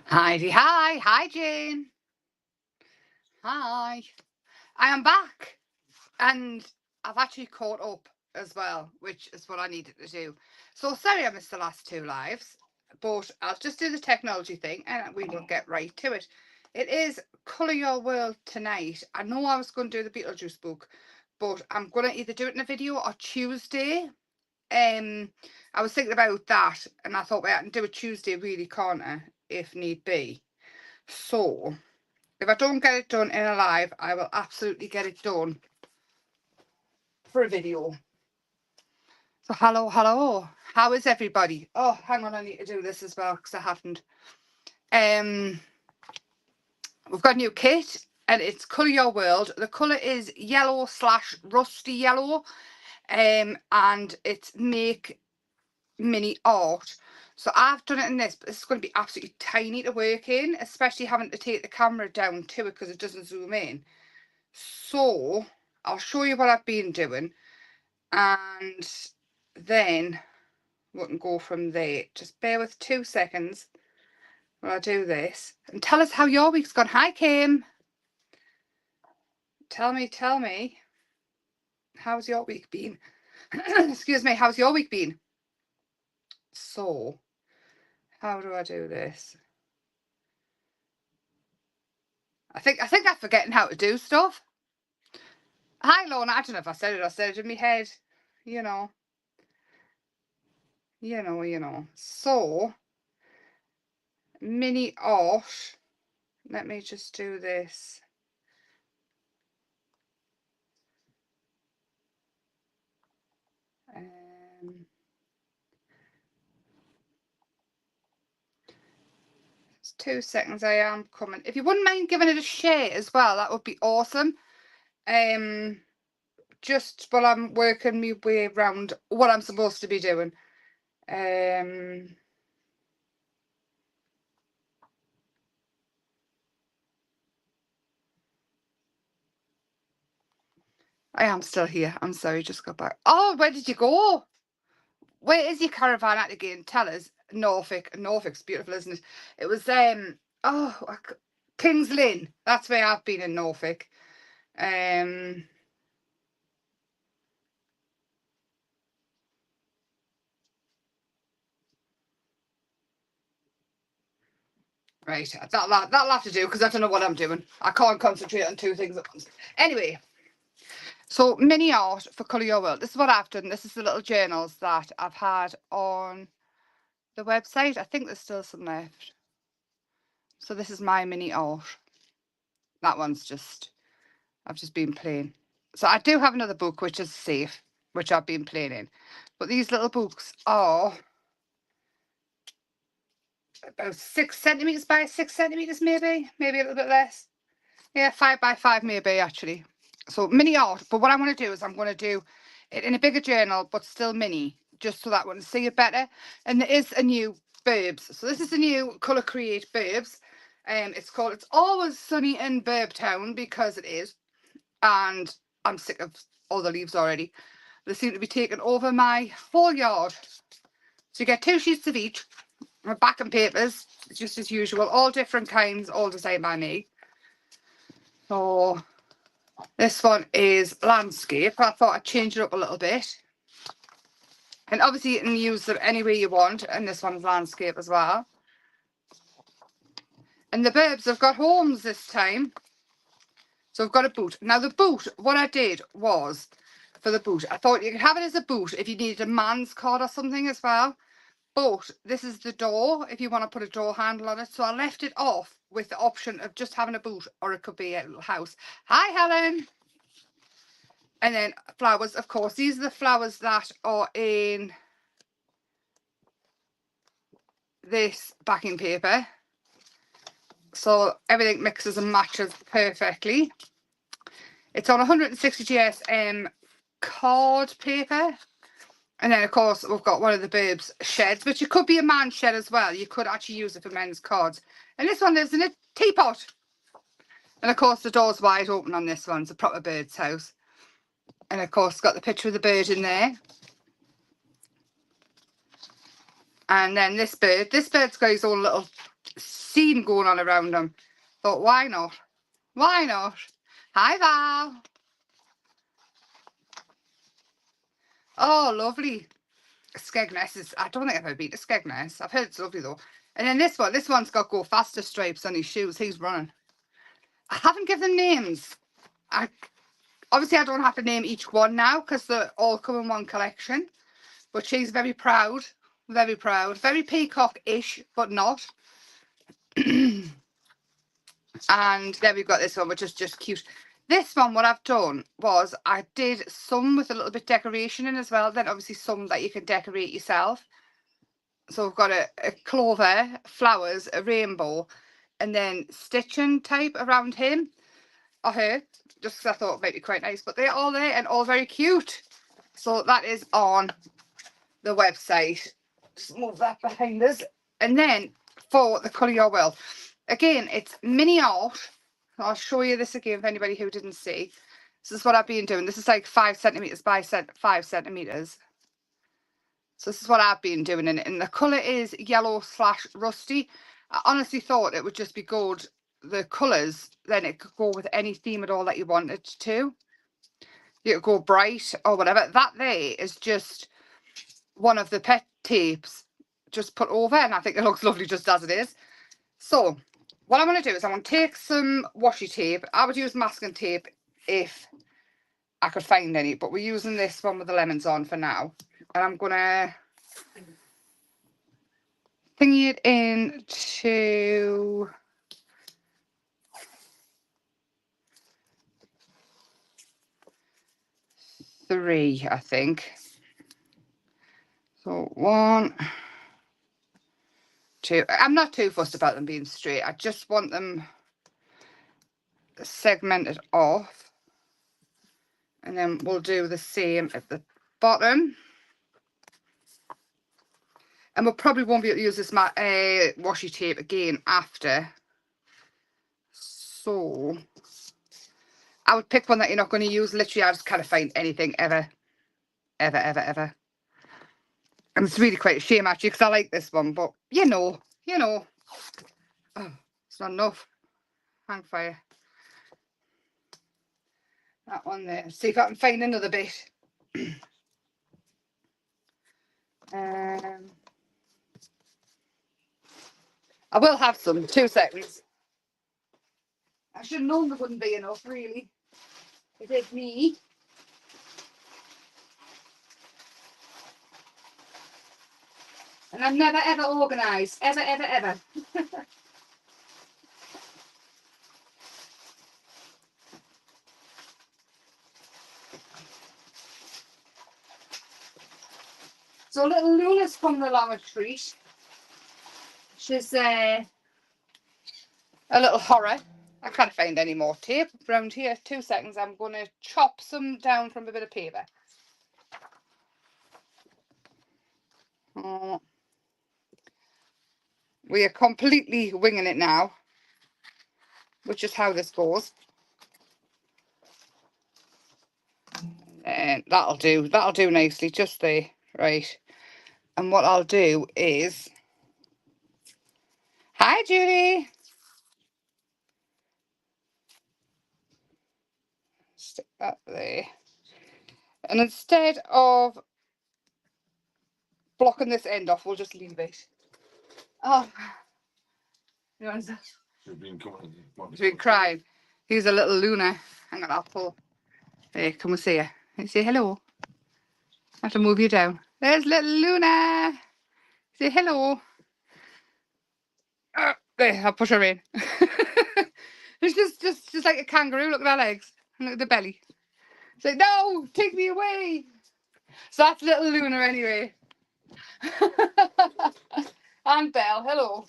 Heidi, hi. Hi, Jane. Hi. I am back and I've actually caught up as well, which is what I needed to do. So sorry I missed the last two lives, but I'll just do the technology thing and we will get right to it. It is Colour Your World tonight. I know I was going to do the Beetlejuice book, but I'm going to either do it in a video or Tuesday. I was thinking about that and I thought, well, I can do it Tuesday really, can't I, if need be. So if I don't get it done in a live, I will absolutely get it done for a video. So hello, hello. How is everybody? Oh, hang on, I need to do this as well because I haven't. We've got a new kit and it's Colour Your World. The colour is yellow / rusty yellow. And it's make mini art. So I've done it in this, but this is going to be absolutely tiny to work in, especially having to take the camera down to it because it doesn't zoom in. So I'll show you what I've been doing and then we can go from there. Just bear with 2 seconds while I do this and tell us how your week's gone. Hi, Kim. Tell me, how's your week been? Excuse me, how's your week been? So, how do I do this? I think I'm forgetting how to do stuff. Hi, Lorna. I don't know if I said it. I said it in my head. You know. So, mini art. Let me just do this. Just 2 seconds. I am coming. If you wouldn't mind giving it a share as well, that would be awesome. Just while I'm working my way around what I'm supposed to be doing. I am still here. I'm sorry, just got back. Oh, where did you go? Where is your caravan at again? Tell us. Norfolk. Norfolk's beautiful, isn't it? It was King's Lynn. That's where I've been in Norfolk. Right, that'll have to do because I don't know what I'm doing. I can't concentrate on two things at once. Anyway, so mini art for Colour Your World. This is what I've done. This is the little journals that I've had on the website. I think there's still some left. So this is my mini art. That one's just, I've just been playing. So I do have another book which is safe, which I've been playing in. But these little books are about 6 centimetres by 6 centimetres, maybe a little bit less. Yeah, 5 by 5 maybe, actually. So mini art, but what I want to do is I'm going to do it in a bigger journal, but still mini, just so that one see it better. And there is a new Burbs. So this is the new Colour Create Burbs. It's called It's Always Sunny in Burbtown, because it is. And I'm sick of all the leaves already. They seem to be taking over my whole yard. So you get 2 sheets of each. My backing papers, just as usual, all different kinds, all designed by me. So this one is landscape. I thought I'd change it up a little bit. And obviously you can use them any way you want. And this one's landscape as well. And the Burbs have got homes this time. So I've got a boot. Now the boot, what I did was, for the boot, I thought you could have it as a boot if you needed a man's card or something as well. But this is the door, if you want to put a door handle on it. So I left it off with the option of just having a boot, or it could be a little house. Hi, Helen. And then flowers, of course. These are the flowers that are in this backing paper. So everything mixes and matches perfectly. It's on 160 GSM card paper. And then, of course, we've got one of the Burbs sheds, which it could be a man's shed as well. You could actually use it for men's cards. And this one lives in a teapot. And, of course, the door's wide open on this one. It's a proper bird's house. And, of course, got the picture of the bird in there. And then this bird's got his own little scene going on around him. Thought, why not? Why not? Hi, Val. Oh, lovely. Skegness is, I don't think I've ever been to Skegness. I've heard it's lovely though. And then this one's got go faster stripes on his shoes. He's running. I haven't given them names. Obviously I don't have to name each one now because they all come in one collection. But she's very proud. Very proud. Very peacock-ish, but not. And then we've got this one, which is just cute. This one, what I've done was I did some with a little bit decoration in as well. Then obviously some that you can decorate yourself. So I've got a clover, flowers, a rainbow, and then stitching type around him or her. Just because I thought it might be quite nice. But they're all there and all very cute. So that is on the website. Just move that behind us. And then for the Colour Your Will. Again, it's mini art. I'll show you this again for anybody who didn't see. This is what I've been doing. This is like 5 centimetres by 5 centimetres. So this is what I've been doing in it. And the colour is yellow/rusty. I honestly thought it would just be good. The colours, then it could go with any theme at all that you wanted to. You could go bright or whatever. That there is just one of the pet tapes just put over. And I think it looks lovely just as it is. So what I'm going to do is I'm going to take some washi tape. I would use masking tape if I could find any, but we're using this one with the lemons on for now. And I'm going to thingy it into 3, I think. So 1, 2. I'm not too fussed about them being straight. I just want them segmented off. And then we'll do the same at the bottom. And we probably won't be able to use this washi tape again after. So I would pick one that you're not going to use. Literally, I just can't find anything ever. And it's really quite a shame actually, because I like this one, but you know. Oh, it's not enough. Hang fire. That one there. See if I can find another bit. I will have some. 2 seconds. I should have known there wouldn't be enough, really. It is me. And I'm never ever organised. Ever. So little Luna's coming along a treat. She's a little horror. I can't find any more tape around here. 2 seconds. I'm going to chop some down from a bit of paper. Oh. We are completely winging it now, which is how this goes. And that'll do nicely, just there, right. And what I'll do is, hi Judy, stick that there. And instead of blocking this end off, we'll just leave it. Oh, she's been crying. Here's a little Luna. Hang on, I'll pull. There, come and see her. Say hello. I have to move you down. There's little Luna. Say hello. There, I'll push her in. It's just like a kangaroo. Look at her legs. And look at the belly. It's like, no, take me away. So that's little Luna anyway. And Belle, hello.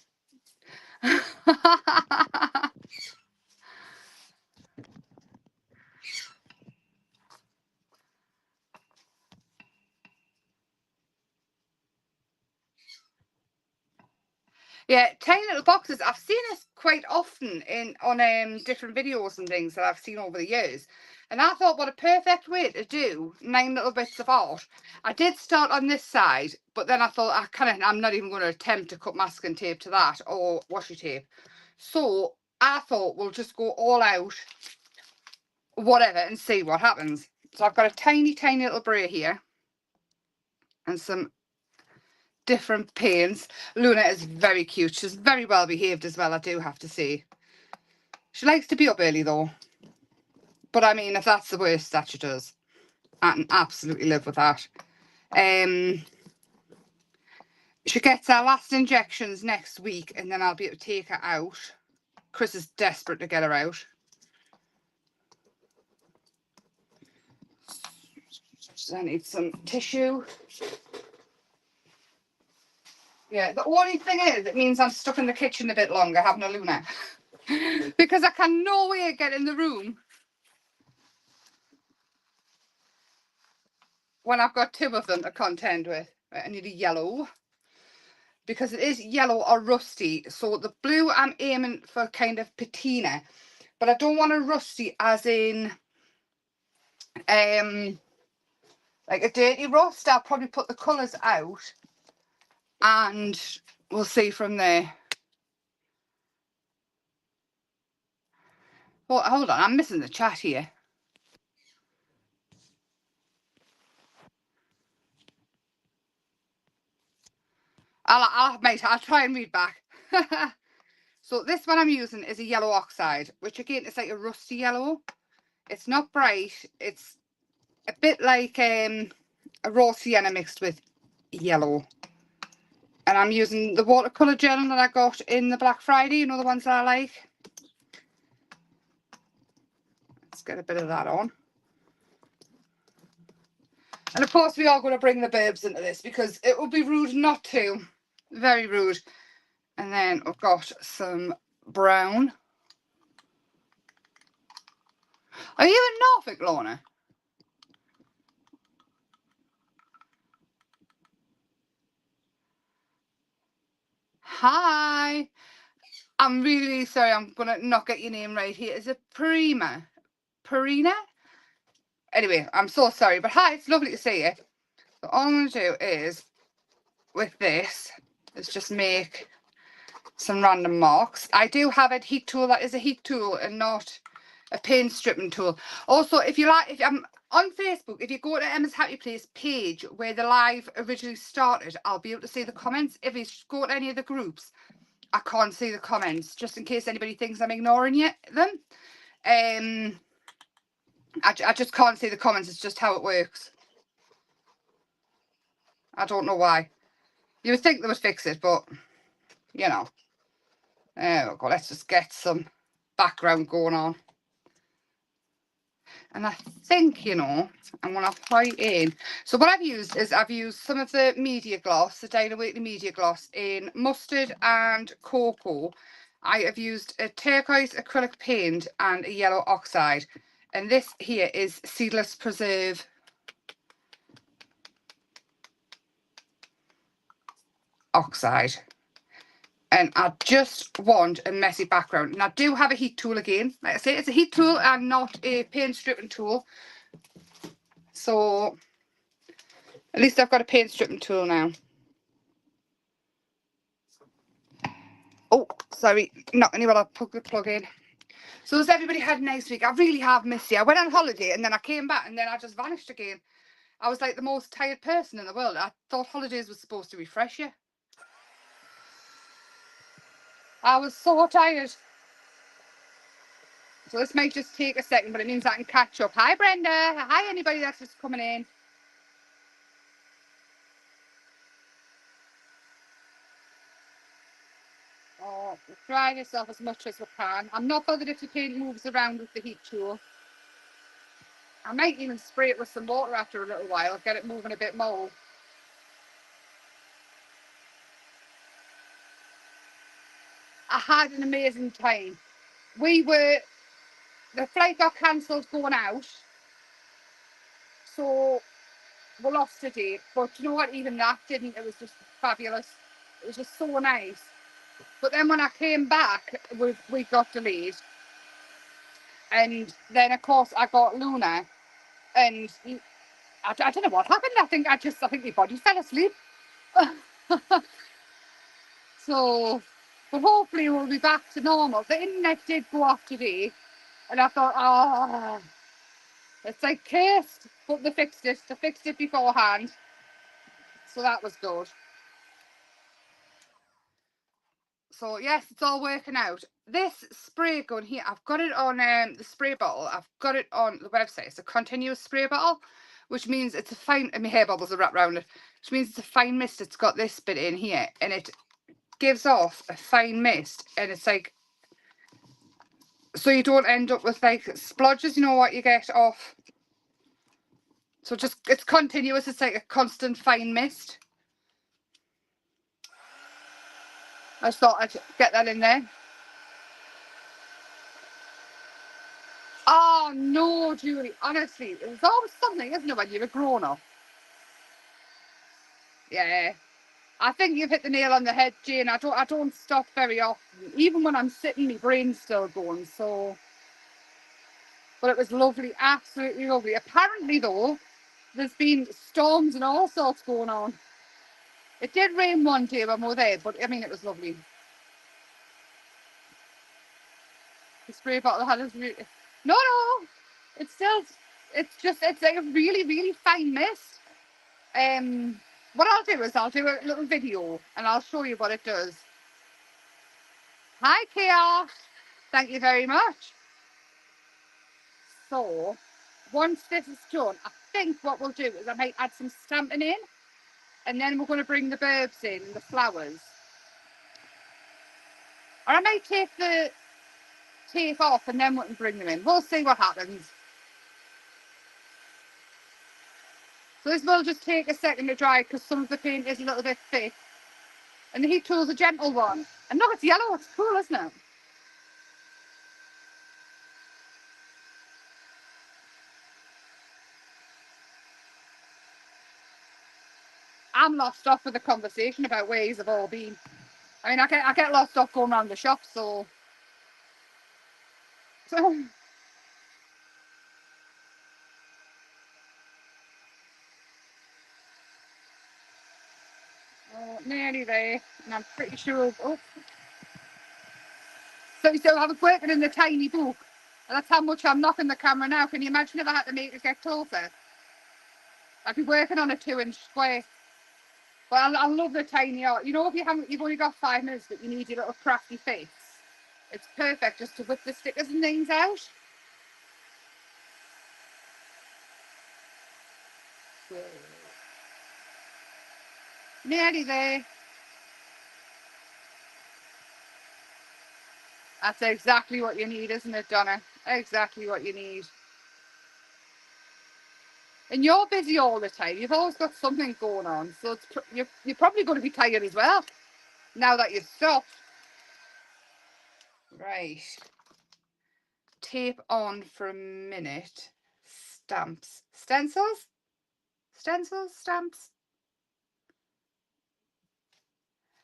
Yeah, tiny little boxes. I've seen this quite often on different videos and things that I've seen over the years. And I thought, what a perfect way to do 9 little bits of art. I did start on this side, but then I thought I'm not even going to attempt to cut masking tape to that or washi tape. So I thought we'll just go all out, whatever, and see what happens. So I've got a tiny, tiny little bray here and some different paints. Luna is very cute. She's very well behaved as well, I do have to say. She likes to be up early though. But I mean, if that's the worst that she does, I can absolutely live with that. She gets her last injections next week and then I'll be able to take her out. Chris is desperate to get her out. So I need some tissue. Yeah, the only thing is, it means I'm stuck in the kitchen a bit longer having a Luna. Because I can no way get in the room when I've got 2 of them to contend with. Right, I need a yellow. Because it is yellow or rusty. So the blue I'm aiming for kind of patina. But I don't want a rusty as in like a dirty rust. I'll probably put the colours out and we'll see from there. Oh, hold on, I'm missing the chat here. I'll try and read back. So this one I'm using is a yellow oxide, which again is like a rusty yellow. It's not bright. It's a bit like a raw sienna mixed with yellow. And I'm using the watercolour gel that I got in the Black Friday, you know, the ones that I like. Let's get a bit of that on. And of course we are going to bring the babes into this because it would be rude not to. Very rude. And then I've got some brown. Are you in Norfolk, Lorna? Hi. I'm really sorry, I'm going to not get your name right here. Is it Parina? Anyway, I'm so sorry, but hi, it's lovely to see you. So all I'm going to do is, with this, is just make some random marks. I do have a heat tool that is a heat tool and not a paint stripping tool. Also, if you like, if I'm on Facebook, if you go to Emma's Happy Place page where the live originally started, I'll be able to see the comments. If you go to any of the groups, I can't see the comments, just in case anybody thinks I'm ignoring them. I just can't see the comments. It's just how it works. I don't know why. You would think they would fix it, but you know. There we go. Let's just get some background going on. And I think, you know, I'm going to apply in. So what I've used is I've used some of the media gloss, the Dino Weekly media gloss in mustard and cocoa. I have used a turquoise acrylic paint and a yellow oxide. And this here is Seedless Preserve oxide. And I just want a messy background. And I do have a heat tool again. Like I say, it's a heat tool and not a paint stripping tool. So at least I've got a paint stripping tool now. Oh, sorry, not anywhere. I'll plug the plug in. So has everybody had a nice week? I really have missed you. I went on holiday and then I came back and then I just vanished again. I was like the most tired person in the world. I thought holidays were supposed to refresh you. I was so tired. So this might just take a second, but it means I can catch up. Hi, Brenda. Hi, anybody that's just coming in. Oh, we'll dry this off as much as we can. I'm not bothered if the paint moves around with the heat tool. I might even spray it with some water after a little while, get it moving a bit more. I had an amazing time. The flight got cancelled going out, so we lost a date. But you know what? Even that didn't. It was just fabulous. It was just so nice. But then when I came back, we got delayed. And then, of course, I got Luna. And I don't know what happened. I think my body fell asleep. So, but hopefully we'll be back to normal. The internet did go off today. And I thought, oh, it's like cursed. But they fixed it. They fixed it beforehand. So that was good. So yes, it's all working out. This spray gun here, I've got it on the spray bottle. I've got it on the website. It's a continuous spray bottle, which means it's a fine, and my hair bubbles are wrapped around it, which means it's a fine mist. It's got this bit in here, and it gives off a fine mist, and it's like, so you don't end up with like splodges, you know what you get off. So just, it's continuous. It's like a constant fine mist. I just thought I'd get that in there. Oh no, Julie, honestly, there's always something, isn't it, when you're a grown up? Yeah. I think you've hit the nail on the head, Jane. I don't stop very often. Even when I'm sitting, my brain's still going, so. But it was lovely, absolutely lovely. Apparently though, there's been storms and all sorts going on. It did rain one day when we were there, but I mean, it was lovely. The spray bottle had us really... No, it's still, it's like a really, really fine mist. What I'll do is I'll do a little video and I'll show you what it does. Hi, Chaos. Thank you very much. So, once this is done, I think what we'll do is I might add some stamping in, and then we're going to bring the bulbs in and the flowers. Or I might take the tape off and then we can bring them in. We'll see what happens. So this will just take a second to dry because some of the paint is a little bit thick. And the heat tool's a gentle one. And look, it's yellow. It's cool, isn't it? I'm lost off with the conversation about where these have all been. I mean, I get lost off going around the shop, so. Oh, nearly there, and I'm pretty sure. Oh. So I was working in the tiny book, and that's how much I'm knocking the camera now. Can you imagine if I had to make it get closer? I'd be working on a 2-inch square. But I love the tiny art. You know, if you've only got 5 minutes, but you need your little crafty face, it's perfect just to whip the stickers and things out. So, nearly there. That's exactly what you need, isn't it, Donna? Exactly what you need. And you're busy all the time. You've always got something going on. So you're probably going to be tired as well, now that you've stopped. Right. Tape on for a minute. Stamps. Stencils? Stencils? Stamps?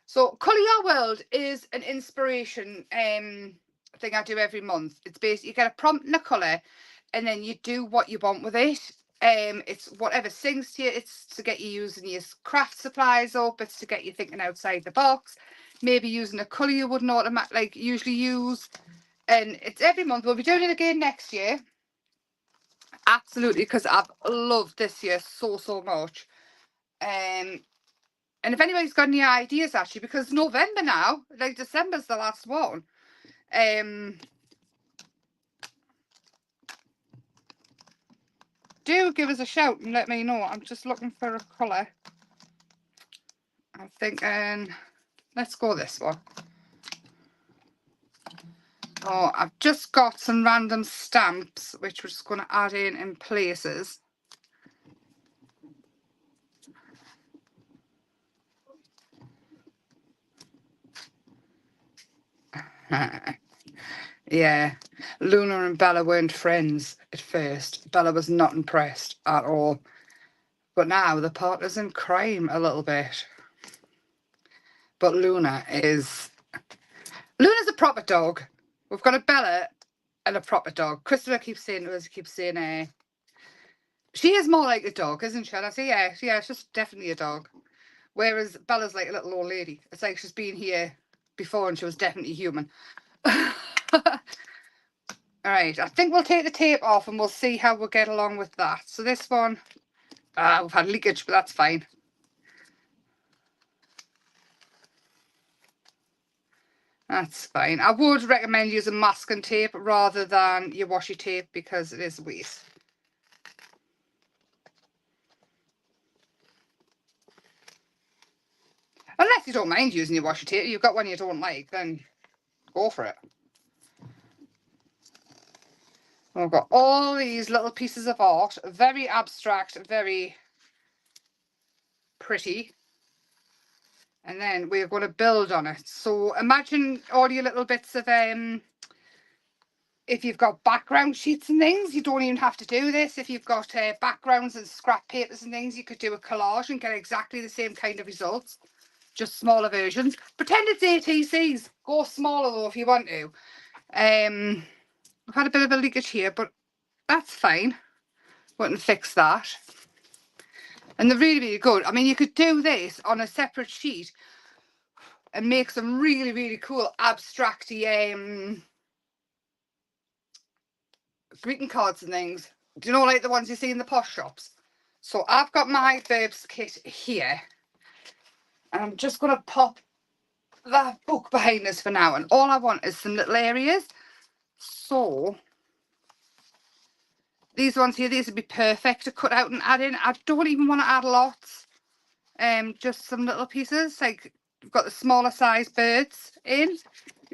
So Colour Your World is an inspiration thing I do every month. It's basically, you get a prompt and a colour, and then you do what you want with it. It's whatever sings to you. It's to get you using your craft supplies up. It's to get you thinking outside the box. Maybe using a colour you wouldn't usually use. And it's every month. We'll be doing it again next year. Absolutely, because I've loved this year so much. And if anybody's got any ideas, actually, because November now, like December's the last one. Do give us a shout and let me know. I'm just looking for a colour. I'm thinking, let's go this one. Oh, I've just got some random stamps, which we're just going to add in places. Yeah, Luna and Bella weren't friends at first. Bella was not impressed at all. But now they're partners in crime a little bit. But Luna is Luna's a proper dog. We've got a Bella and a proper dog. Christopher keeps saying to us, she is more like a dog, isn't she? And I say, yeah, she's just definitely a dog. Whereas Bella's like a little old lady. It's like she's been here before and she was definitely human. Alright, I think we'll take the tape off and we'll see how we'll get along with that. So this one, we've had leakage, but that's fine. That's fine. I would recommend using masking tape rather than your washi tape because it is a waste. Unless you don't mind using your washi tape, you've got one you don't like, then go for it. We've got all these little pieces of art, very abstract, very pretty. And then we're going to build on it. So imagine all your little bits of, if you've got background sheets and things, you don't even have to do this. If you've got backgrounds and scrap papers and things, you could do a collage and get exactly the same kind of results. Just smaller versions. Pretend it's ATCs. Go smaller though if you want to. I've had a bit of a leakage here, but that's fine. We can fix that. And they're really, really good. I mean, you could do this on a separate sheet and make some really, really cool abstracty greeting cards and things. Do you know, like the ones you see in the posh shops? So I've got my Verbs kit here. And I'm just going to pop that book behind us for now. And all I want is some little areas. So these ones here, these would be perfect to cut out and add in. I don't even want to add lots. Just some little pieces. Like you've got the smaller size birds in.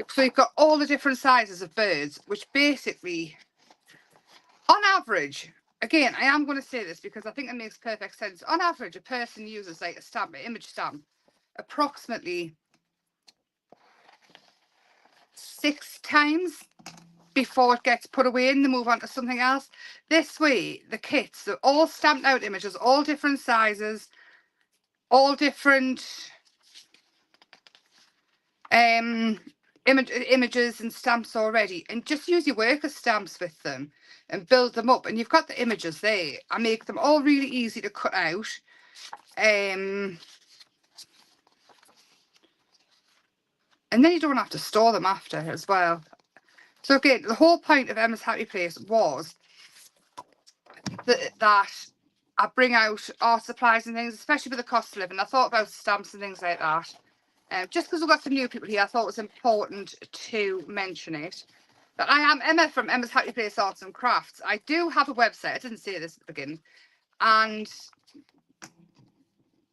So you've got all the different sizes of birds, which basically, on average, again, I am going to say this because I think it makes perfect sense. On average, a person uses like a stamp, an image stamp, approximately 6 times before it gets put away and they move on to something else. This way, the kits are all stamped out images, all different sizes, all different images and stamps already, and just use your worker stamps with them and build them up, and you've got the images there. I make them all really easy to cut out. And then you don't have to store them after as well. So again, the whole point of Emma's Happy Place was that I bring out art supplies and things, especially with the cost of living. I thought about stamps and things like that. Just because we've got some new people here, I thought it was important to mention it. But I am Emma from Emma's Happy Place Arts and Crafts. I do have a website. I didn't say this at the beginning. And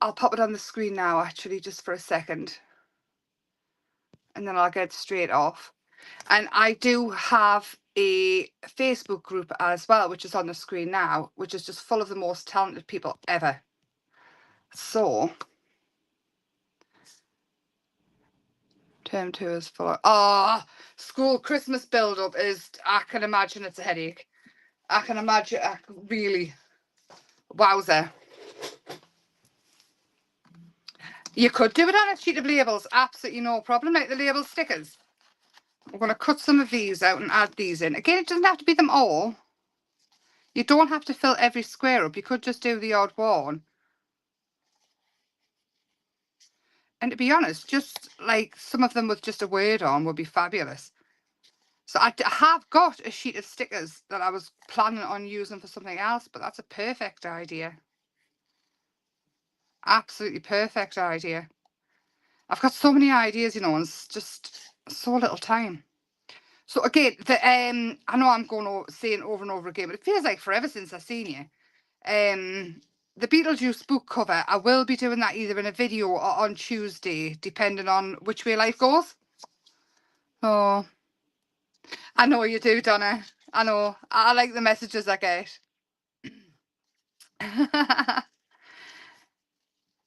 I'll pop it on the screen now, actually, just for a second. And then I'll get straight off. And I do have a Facebook group as well, which is on the screen now, which is just full of the most talented people ever. So, term 2 is full. School Christmas build-up is, I can imagine it's a headache. I can imagine, really, wowzer. You could do it on a sheet of labels, absolutely no problem, like the label stickers. We're going to cut some of these out and add these in. Again, it doesn't have to be them all. You don't have to fill every square up. You could just do the odd one. And to be honest, just like some of them with just a word on would be fabulous. So I have got a sheet of stickers that I was planning on using for something else, but that's a perfect idea. Absolutely perfect idea. I've got so many ideas, you know, and it's just so little time. So again, I know I'm going to saying over and over again, but it feels like forever since I've seen you. The Beetlejuice book cover, I will be doing that either in a video or on Tuesday, depending on which way life goes. Oh, I know you do, Donna. I know. I like the messages I get.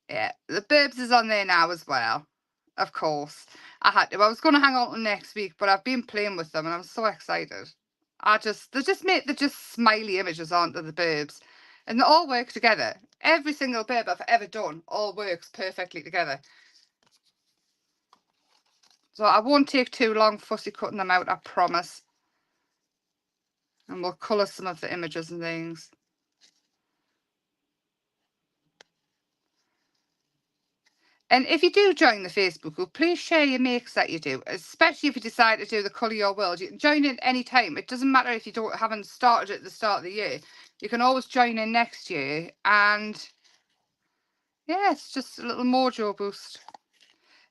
Yeah, the Burbs is on there now as well. Of course. I had to. I was going to hang on till next week, but I've been playing with them and I'm so excited. They're just smiley images, aren't they, the Burbs? And they all work together. Every single Burb I've ever done all works perfectly together. So I won't take too long fussy cutting them out, I promise. And we'll colour some of the images and things. And if you do join the Facebook group, please share your makes that you do, especially if you decide to do the Colour Your World. You can join in any time. It doesn't matter if you haven't started at the start of the year. You can always join in next year. And yeah, it's just a little mojo boost.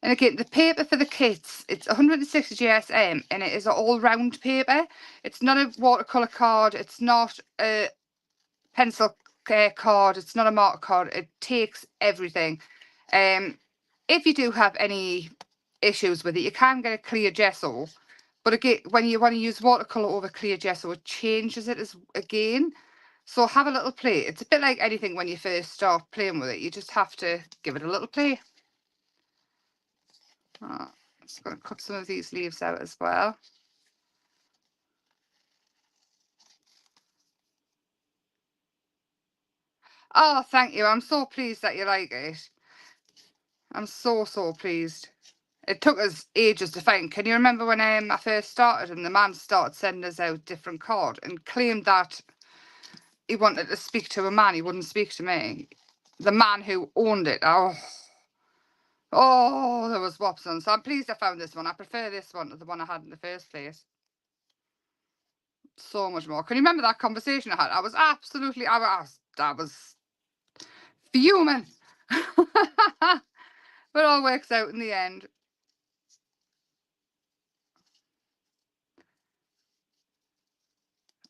And again, the paper for the kits, it's 160 GSM and it is an all-round paper. It's not a watercolour card. It's not a pencil card. It's not a marker card. It takes everything. If you do have any issues with it, you can get a clear gesso. But again, when you want to use watercolour over clear gesso, it changes it again. So have a little play. It's a bit like anything when you first start playing with it. You just have to give it a little play. I'm just going to cut some of these leaves out as well. Oh, thank you. I'm so pleased that you like it. I'm so pleased. It took us ages to find. Can you remember when I first started and the man started sending us out different cards and claimed that he wanted to speak to a man, he wouldn't speak to me. The man who owned it. Oh, there was wops on. So I'm pleased I found this one. I prefer this one to the one I had in the first place. So much more. Can you remember that conversation I had? I was absolutely, I was fuming. But it all works out in the end.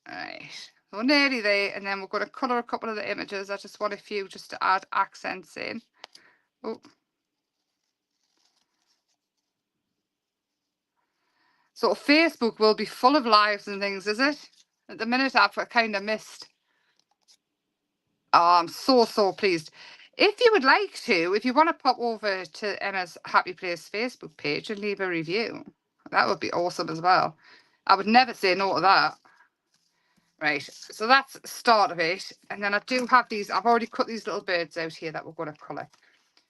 Right, so nearly there, and then we're going to colour a couple of the images. I just want a few just to add accents in. Oh. So Facebook will be full of lives and things, is it? At the minute I've kind of missed. Oh, I'm so pleased. If you would like to, if you want to pop over to Emma's Happy Place Facebook page and leave a review, that would be awesome as well. I would never say no to that. Right, so that's the start of it. And then I do have these, I've already cut these little birds out here that we're going to colour.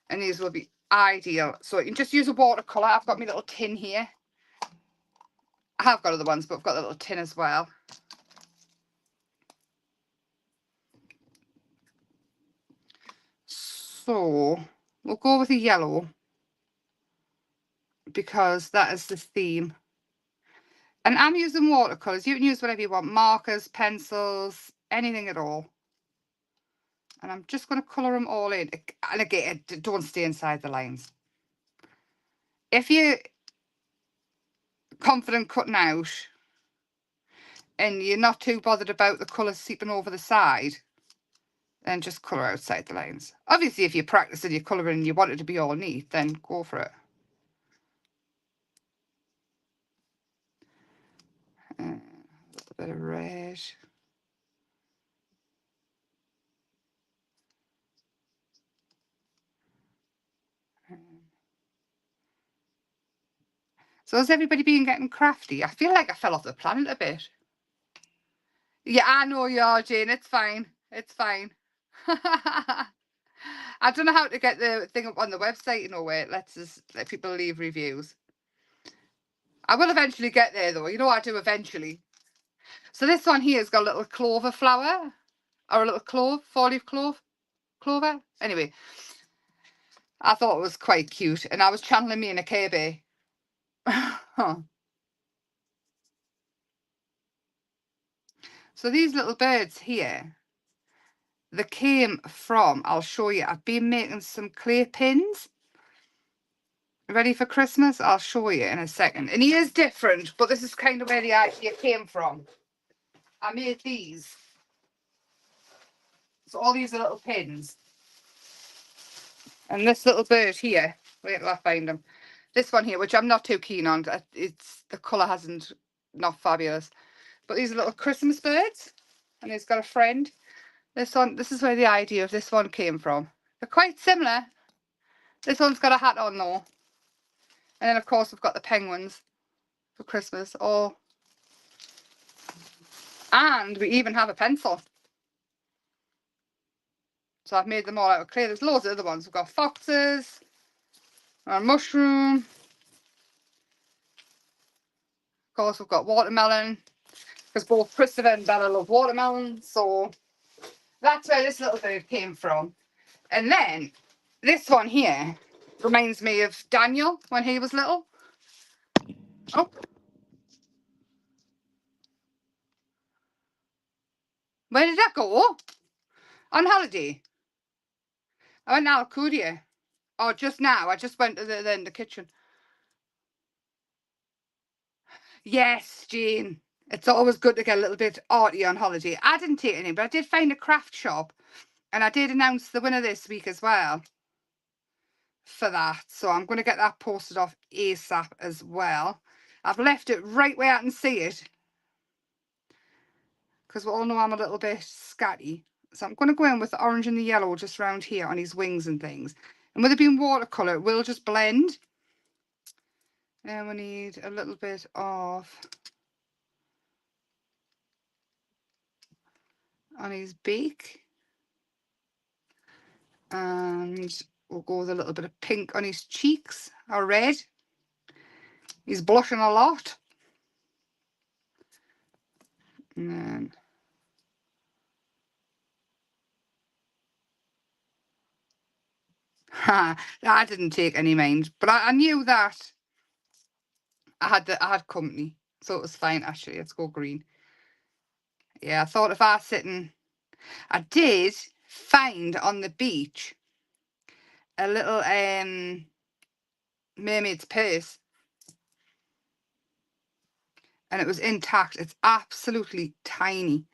And these will be ideal. So you can just use a watercolour. I've got my little tin here. I have got other ones, but I've got a little tin as well. So we'll go with a yellow because that is the theme. And I'm using watercolours. You can use whatever you want. Markers, pencils, anything at all. And I'm just going to colour them all in. And again, don't stay inside the lines. If you're confident cutting out and you're not too bothered about the colours seeping over the side, then just colour outside the lines. Obviously, if you're practicing your colouring and you want it to be all neat, then go for it. A little bit of red. So has everybody been getting crafty? I feel like I fell off the planet a bit. Yeah, I know you are, Jane. It's fine. It's fine. I don't know how to get the thing up on the website, you know, where it lets us let people leave reviews. I will eventually get there, though. You know what I do eventually. So this one here has got a little clover flower, or a little clove, four-leaf clover. Anyway, I thought it was quite cute, and I was channeling me in a KB. So these little birds here, they came from, I'll show you, I've been making some clay pins ready for Christmas. I'll show you in a second. And he is different, but this is kind of where the idea came from. I made these. So all these are little pins. And this little bird here, wait till I find him. This one here, which I'm not too keen on. It's the colour hasn't, not fabulous. But these are little Christmas birds. And he's got a friend. This one, this is where the idea of this one came from. They're quite similar. This one's got a hat on though. And then of course we've got the penguins for Christmas. Oh. And we even have a pencil. So I've made them all out of clay. There's loads of other ones. We've got foxes, a mushroom, course, we've got watermelon, because both Christopher and Bella love watermelon. So that's where this little bird came from. And then this one here reminds me of Daniel when he was little. Oh. Where did that go? On holiday? I went to Alcudia. Oh, just now. I just went to the kitchen. Yes, Jean. It's always good to get a little bit arty on holiday. I didn't take any, but I did find a craft shop. And I did announce the winner this week as well for that. So I'm going to get that posted off ASAP as well. I've left it right where I can see it, because we all know I'm a little bit scatty. So I'm going to go in with the orange and the yellow just around here on his wings and things. And with it being watercolour, it will just blend. And we need a little bit of on his beak. And we'll go with a little bit of pink on his cheeks, or red. He's blushing a lot. And then I didn't take any mind, but I knew that I had company, so it was fine. Actually, let's go green. Yeah, I thought if I was sitting, I did find on the beach a little mermaid's purse, and it was intact. It's absolutely tiny.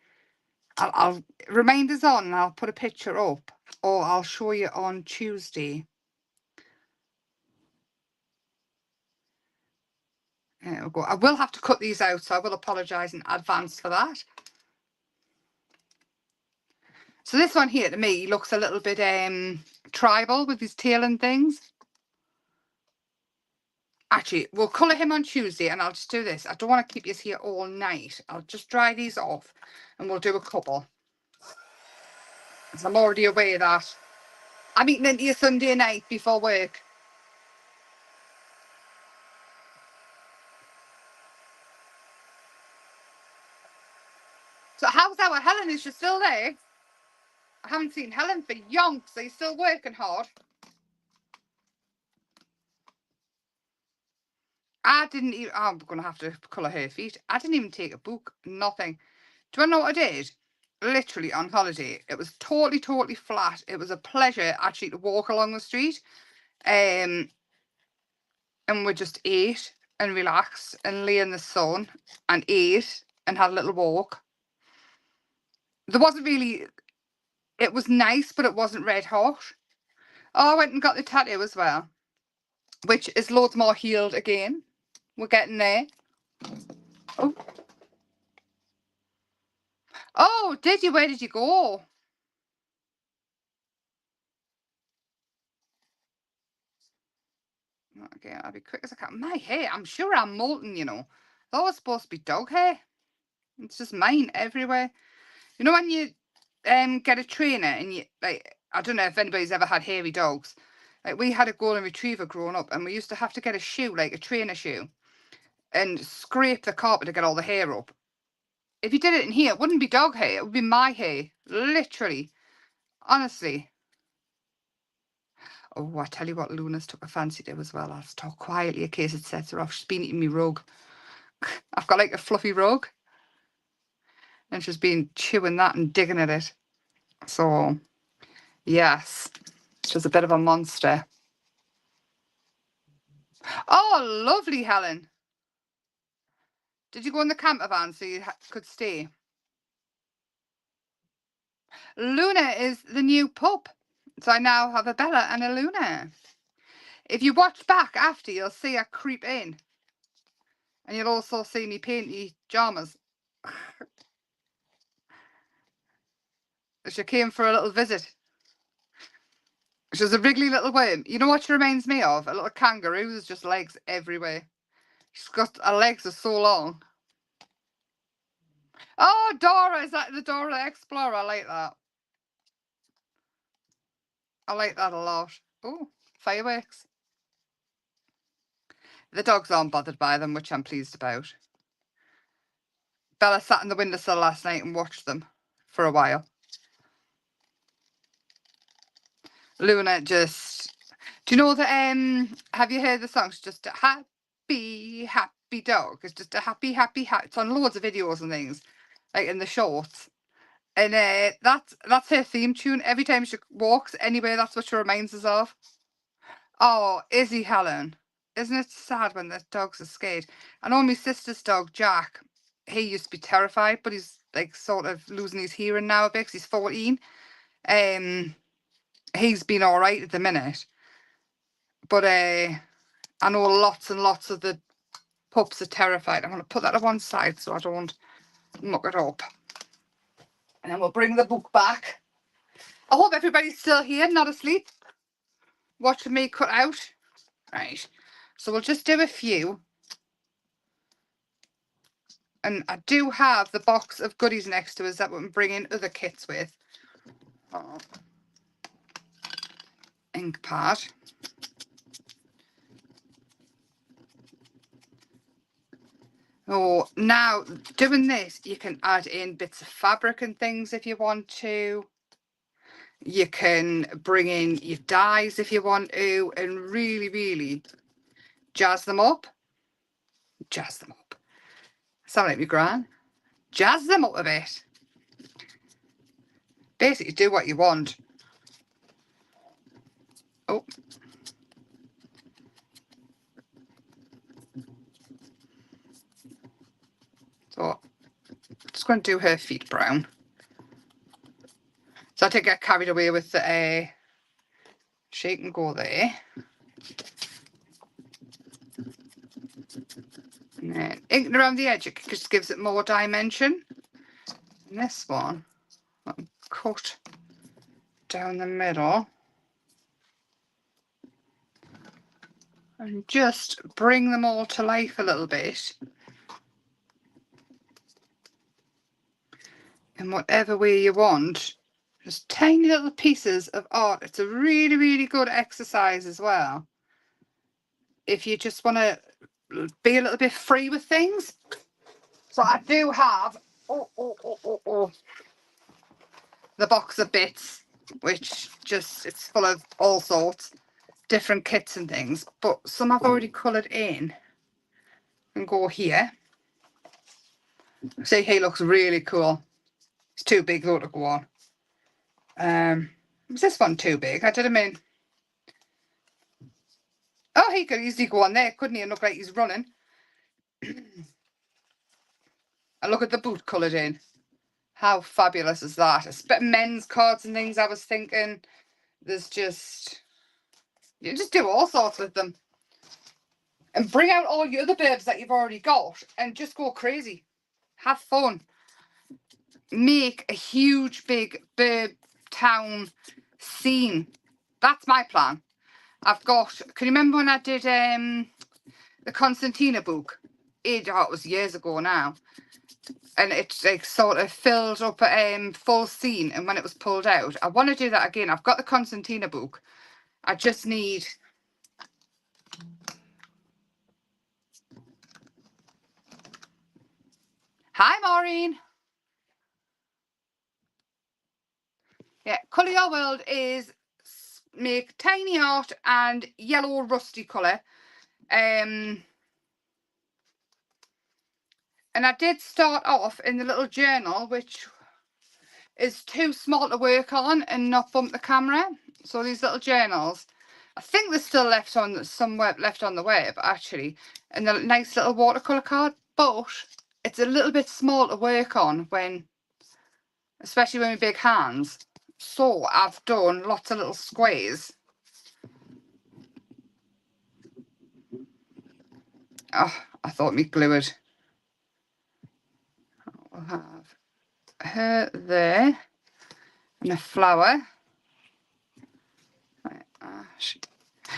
I'll remind us on, and I'll put a picture up, or I'll show you on Tuesday. There we go. I will have to cut these out, so I will apologise in advance for that. So this one here to me looks a little bit tribal with his tail and things. Actually, we'll colour him on Tuesday, and I'll just do this. I don't want to keep you here all night. I'll just dry these off and we'll do a couple. Because I'm already aware that I'm eating into your Sunday night before work. So how's our Helen? Is she still there? I haven't seen Helen for yonks. Are you still working hard? I didn't even... I'm going to have to colour her feet. I didn't even take a book. Nothing. Do you know what I did? Literally on holiday. It was totally flat. It was a pleasure actually to walk along the street. And we just ate and relaxed and lay in the sun and ate and had a little walk. There wasn't really... It was nice, but it wasn't red hot. Oh, I went and got the tattoo as well, which is loads more healed again. We're getting there. Oh. Oh, did you? Where did you go? Okay, I'll be quick as I can. My hair, I'm sure I'm molten, you know. That was supposed to be dog hair. It's just mine everywhere. You know when you get a trainer and you, like, I don't know if anybody's ever had hairy dogs. Like, we had a golden retriever growing up, and we used to have to get a shoe, like a trainer shoe, and scrape the carpet to get all the hair up. If you did it in here, it wouldn't be dog hair. It would be my hair. Literally. Honestly. Oh, I tell you what, Luna's took a fancy to as well. I'll talk quietly in case it sets her off. She's been eating me rug. I've got like a fluffy rug. And she's been chewing that and digging at it. So, yes. She's a bit of a monster. Oh, lovely, Helen. Did you go in the camper van so you could stay? Luna is the new pup. So I now have a Bella and a Luna. If you watch back after, you'll see her creep in. And you'll also see me painty pyjamas. She came for a little visit. She's a wriggly little worm. You know what she reminds me of? A little kangaroo with just legs everywhere. She's got, her legs are so long. Oh, Dora. Is that the Dora the Explorer? I like that. I like that a lot. Oh, fireworks. The dogs aren't bothered by them, which I'm pleased about. Bella sat in the windowsill last night and watched them for a while. Luna just... Do you know that, have you heard the song? It's just a happy, happy dog. It's just a happy, happy, It's on loads of videos and things, like in the shorts. And that's her theme tune. Every time she walks anywhere, that's what she reminds us of. Oh, Izzy Helen. Isn't it sad when the dogs are scared? I know my sister's dog, Jack, he used to be terrified, but he's like sort of losing his hearing now a bit 'cause he's 14. He's been all right at the minute. But I know lots and lots of the pups are terrified. I'm going to put that to one side so I don't muck it up. And then we'll bring the book back. I hope everybody's still here, not asleep, watching me cut out. Right. So we'll just do a few. And I do have the box of goodies next to us that we can bring in other kits with. Oh. Ink pad. Oh, now doing this, you can add in bits of fabric and things if you want to. You can bring in your dyes if you want to, and really, really jazz them up. Jazz them up. Sound like me gran. Jazz them up a bit. Basically, do what you want. Oh. So, just going to do her feet brown. So I did get carried away with the she can go there. And then inking around the edge, it just gives it more dimension. And this one, I'll cut down the middle. And just bring them all to life a little bit. In whatever way you want. Just tiny little pieces of art. It's a really, really good exercise as well. If you just want to be a little bit free with things. So I do have the box of bits, which just, it's full of all sorts, different kits and things. But some I've already coloured in and go here. See, he looks really cool. It's too big though to go on. Was this one too big? I did him in. Oh, he could easily go on there, couldn't he? And look like he's running. And look at the boot coloured in. How fabulous is that? It's a bit of men's cards and things. I was thinking there's just, you just do all sorts with them. And bring out all your other birds that you've already got and just go crazy. Have fun. Make a huge, big bird town scene. That's my plan. I've got, can you remember when I did the Constantina book? It was years ago now. And it like sort of filled up a full scene, and when it was pulled out, I want to do that again. I've got the Constantina book. I just need... Hi, Maureen. Yeah, Colour Your World is make tiny art and yellow rusty colour. And I did start off in the little journal, which is too small to work on and not bump the camera. So these little journals, I think they're still left on somewhere, left on the web actually, and the nice little watercolour card, but it's a little bit small to work on when, especially when with big hands. So I've done lots of little squares. Oh, I thought me glued. We'll have her there and a flower.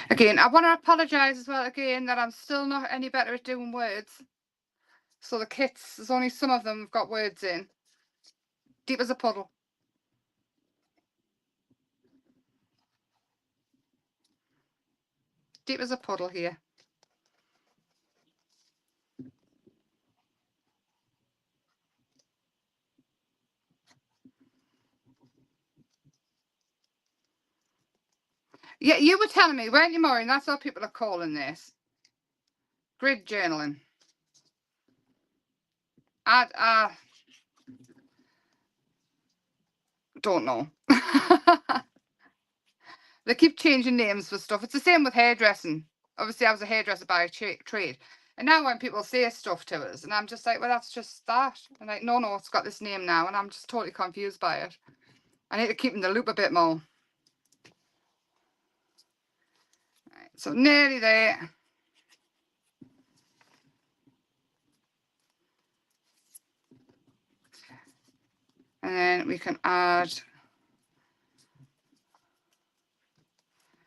Again, I want to apologise as well again that I'm still not any better at doing words. So the kits, there's only some of them have got words in. Deep as a puddle. Deep as a puddle here. Yeah, you were telling me, weren't you, Maureen? That's what people are calling this. Grid journaling. I don't know. They keep changing names for stuff. It's the same with hairdressing. Obviously, I was a hairdresser by trade. And now when people say stuff to us, and I'm just like, well, that's just that. And like, no, it's got this name now. And I'm just totally confused by it. I need to keep in the loop a bit more. Right, so nearly there. And then we can add...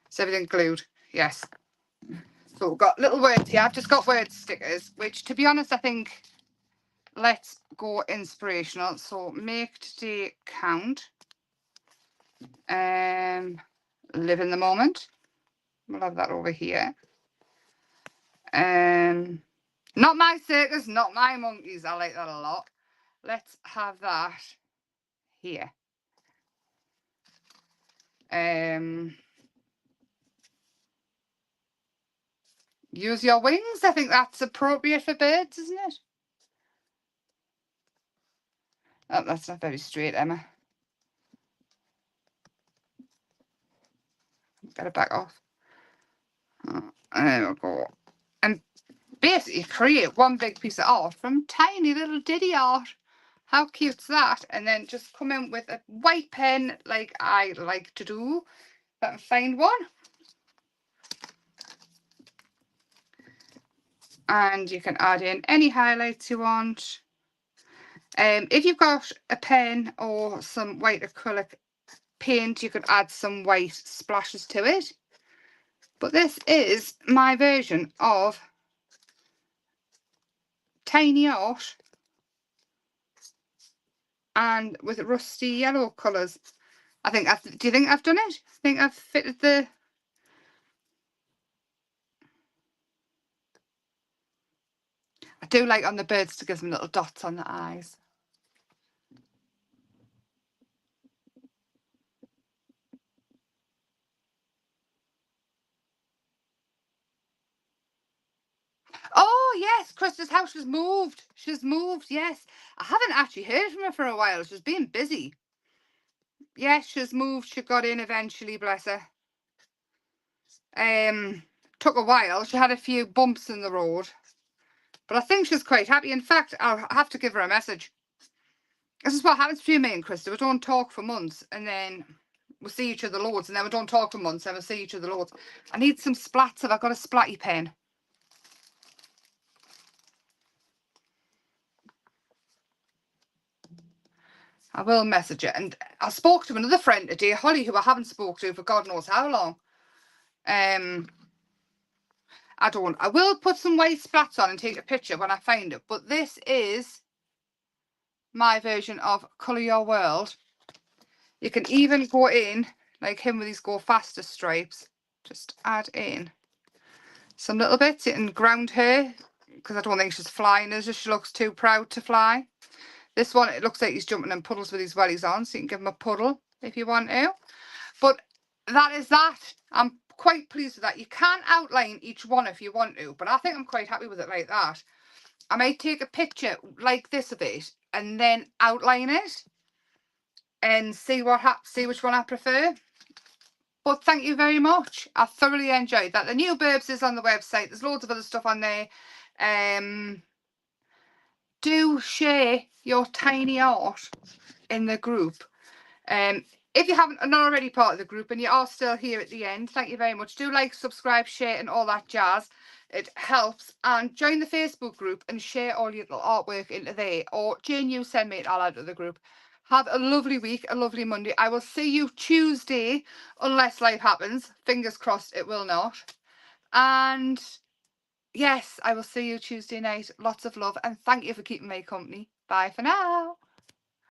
Is everything glued? Yes. So we've got little words here. I've just got word stickers, which, to be honest, I think... Let's go inspirational. So make today count. Live in the moment. We'll have that over here. Not my circus, not my monkeys. I like that a lot. Let's have that here. Use your wings. I think that's appropriate for birds, isn't it? Oh, that's not very straight, Emma. Better back off. Oh, there we go. And basically create one big piece of art from tiny little ditty art. How cute's that? And then just come in with a white pen like I like to do. If I can find one. And you can add in any highlights you want. If you've got a pen or some white acrylic paint, you could add some white splashes to it. But this is my version of tiny art and with rusty yellow colours. Do you think I've done it? I think I've fitted the... I do like on the birds to give them little dots on the eyes. Oh, yes, Krista's house has moved. She's moved, yes. I haven't actually heard from her for a while. She's been busy. Yes, she's moved. She got in eventually, bless her. Took a while. She had a few bumps in the road. But I think she's quite happy. In fact, I'll have to give her a message. This is what happens between me and Krista. We don't talk for months, and then we'll see each other loads, and then we don't talk for months, and we'll see each other loads. I need some splats. Have I got a splatty pen? I will message her. And I spoke to another friend today, Holly, who I haven't spoke to for God knows how long. I will put some white splats on and take a picture when I find it. But this is my version of Colour Your World. You can even go in, like him with his Go Faster stripes. Just add in some little bits and ground her, because I don't think she's flying, is she? She looks too proud to fly. This one, it looks like he's jumping in puddles with his wellies on, so you can give him a puddle if you want to. But that is that. I'm quite pleased with that. You can outline each one if you want to, but I think I'm quite happy with it like that. I might take a picture like this of it and then outline it and see which one I prefer. But thank you very much. I thoroughly enjoyed that. The new Burbs is on the website. There's loads of other stuff on there. Do share your tiny art in the group. If you haven't not already part of the group and you are still here at the end, thank you very much. Do like, subscribe, share and all that jazz. It helps. And join the Facebook group and share all your little artwork into there. Or Jane, you send me it, I'll add to the group. Have a lovely week, a lovely Monday. I will see you Tuesday, unless life happens. Fingers crossed it will not. And yes, I will see you Tuesday night. Lots of love and thank you for keeping me company. Bye for now.